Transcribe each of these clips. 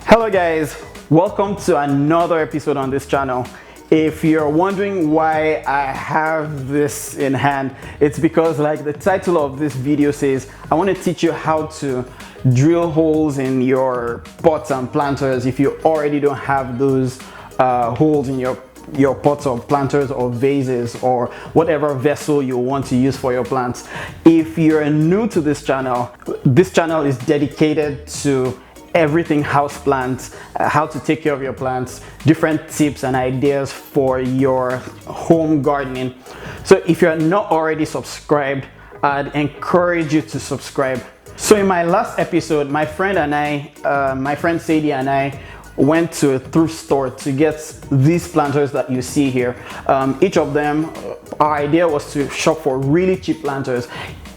Hello guys, welcome to another episode on this channel. If you're wondering why I have this in hand, it's because, like the title of this video says, I want to teach you how to drill holes in your pots and planters if you already don't have those holes in your pots or planters or vases or whatever vessel you want to use for your plants. If you're new to this channel is dedicated to everything house plants, how to take care of your plants, different tips and ideas for your home gardening. So if you're not already subscribed, I'd encourage you to subscribe. So in my last episode, my friend Sadie and I went to a thrift store to get these planters that you see here. Each of them, our idea was to shop for really cheap planters.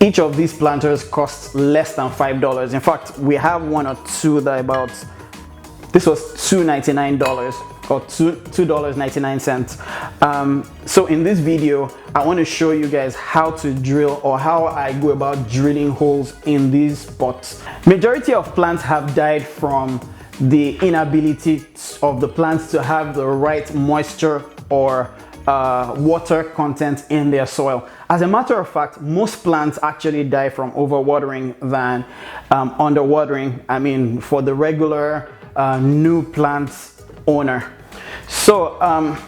Each of these planters costs less than $5. In fact, we have one or two that this was $2.99 or $2.99. So in this video, I want to show you guys how to drill, or how I go about drilling holes in these pots. Majority of plants have died from the inability of the plants to have the right moisture or water content in their soil. As a matter of fact, most plants actually die from overwatering than underwatering. I mean, for the regular new plant owner. So, a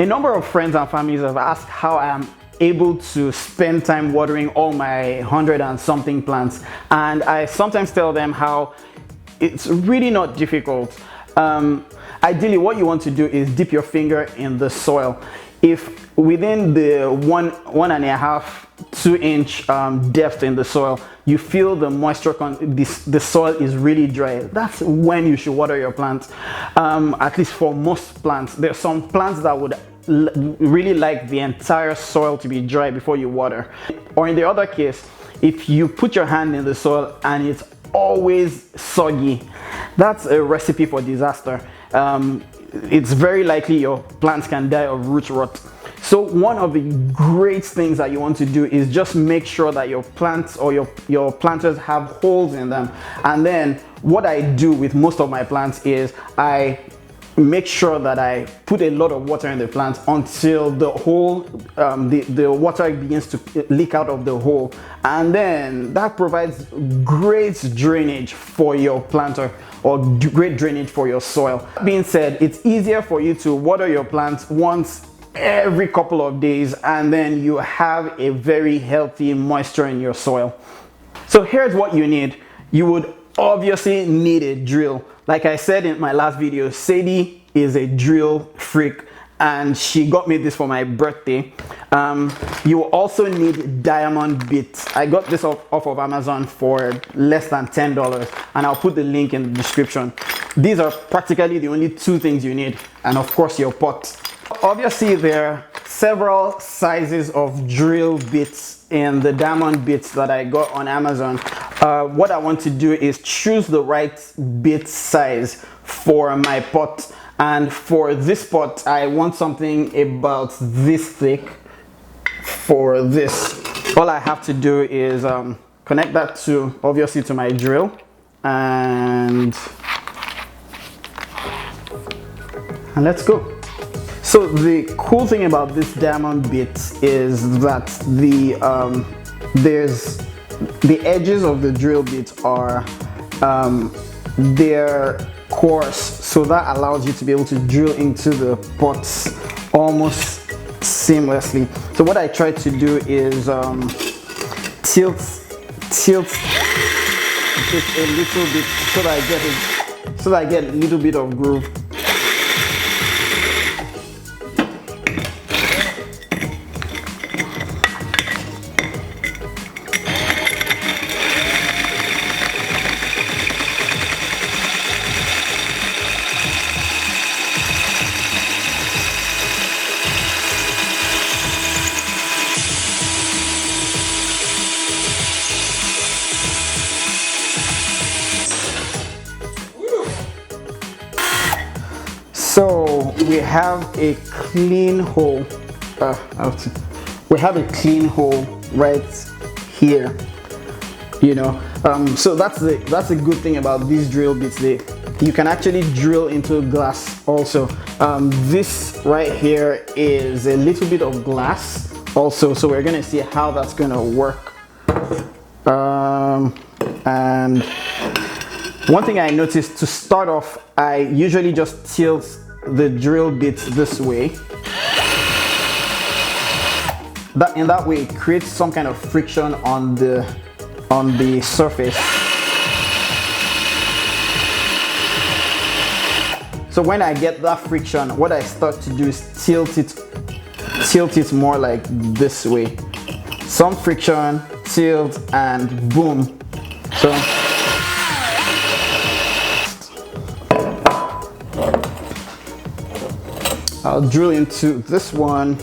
number of friends and families have asked how I am able to spend time watering all my 100 and something plants, and I sometimes tell them how it's really not difficult. Ideally, what you want to do is dip your finger in the soil. If within the 1.5–2 inch depth in the soil, you feel the moisture, the soil is really dry, that's when you should water your plants. At least for most plants. There are some plants that would really like the entire soil to be dry before you water. Or in the other case, if you put your hand in the soil and it's always soggy, that's a recipe for disaster. It's very likely your plants can die of root rot. So one of the great things that you want to do is just make sure that your plants or your planters have holes in them. And then what I do with most of my plants is I make sure that I put a lot of water in the plant until the hole, the water begins to leak out of the hole, and then that provides great drainage for your planter or great drainage for your soil. That being said, it's easier for you to water your plants once every couple of days, and then you have a very healthy moisture in your soil. So here's what you need. You would obviously need a drill. Like I said in my last video, Sadie is a drill freak and she got me this for my birthday. You will also need diamond bits. I got this off of Amazon for less than $10, and I'll put the link in the description. These are practically the only two things you need, and of course your pot. Obviously there are several sizes of drill bits in the diamond bits that I got on Amazon. What I want to do is choose the right bit size for my pot, and for this pot I want something about this thick. For this, all I have to do is connect that to my drill, and let's go. So the cool thing about this diamond bit is that the edges of the drill bit are they're coarse, so that allows you to be able to drill into the pots almost seamlessly. So what I try to do is tilt just a little bit so that I get a little bit of groove. So we have a clean hole. We have a clean hole right here. You know, So that's a good thing about these drill bits. You can actually drill into glass also. This right here is a little bit of glass also, so we're gonna see how that's gonna work. And one thing I noticed to start off, I usually just tilt the drill bits this way. In that way it creates some kind of friction on the surface. So when I get that friction, what I start to do is tilt it more like this way. Some friction, tilt, and boom. So I'll drill into this one.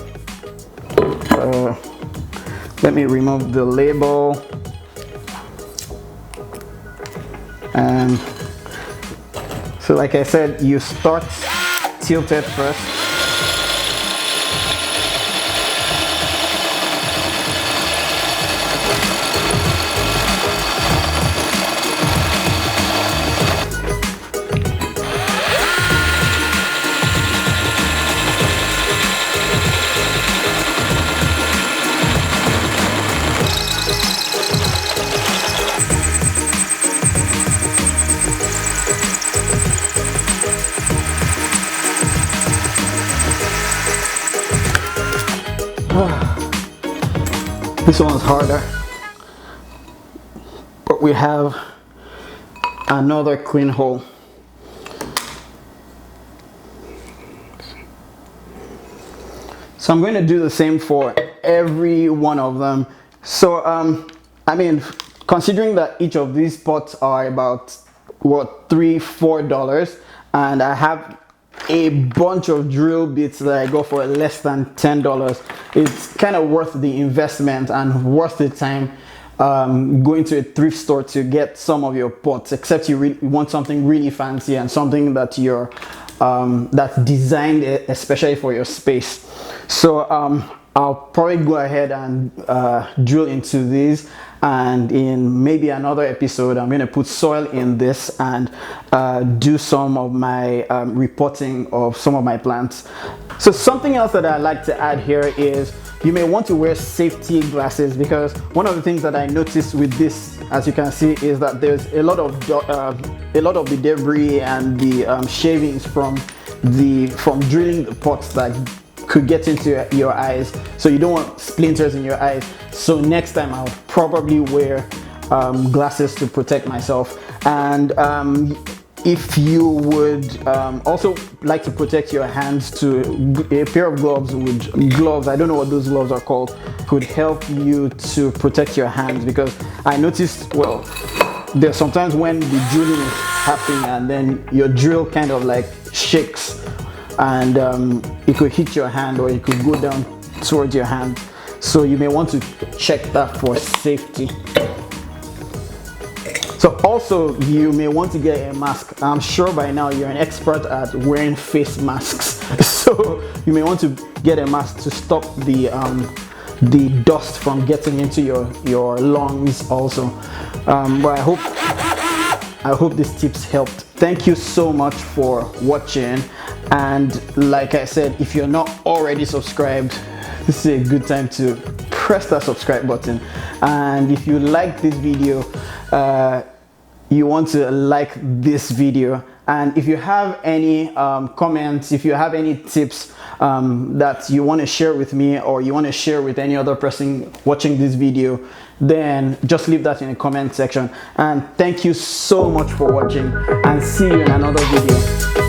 Let me remove the label. And so like I said, you start tilted first. This one's harder, but we have another clean hole. So I'm going to do the same for every one of them. So I mean, considering that each of these pots are about what, $3-4, and I have a bunch of drill bits that I go for less than $10, it's kind of worth the investment and worth the time going to a thrift store to get some of your pots, except you want something really fancy and something that you're that's designed especially for your space. So I'll probably go ahead and drill into these, and in maybe another episode I'm going to put soil in this and do some of my repotting of some of my plants. So something else that I like to add here is you may want to wear safety glasses, because one of the things that I noticed with this, as you can see, is that there's a lot of the debris and the shavings from drilling the pots that could get into your eyes, so you don't want splinters in your eyes. So next time I'll probably wear glasses to protect myself. And if you would also like to protect your hands, to a pair of gloves I don't know what those gloves are called, could help you to protect your hands, because I noticed, well, there's sometimes when the drilling is happening and then your drill kind of like shakes, and it could hit your hand or it could go down towards your hand. So you may want to check that for safety. So also you may want to get a mask. I'm sure by now you're an expert at wearing face masks. So you may want to get a mask to stop the dust from getting into your lungs also. But I hope these tips helped. Thank you so much for watching, and like I said, if you're not already subscribed, this is a good time to press that subscribe button. And if you like this video, you want to like this video, and if you have any comments, if you have any tips that you want to share with me, or you want to share with any other person watching this video, then just leave that in the comment section. And thank you so much for watching, and see you in another video.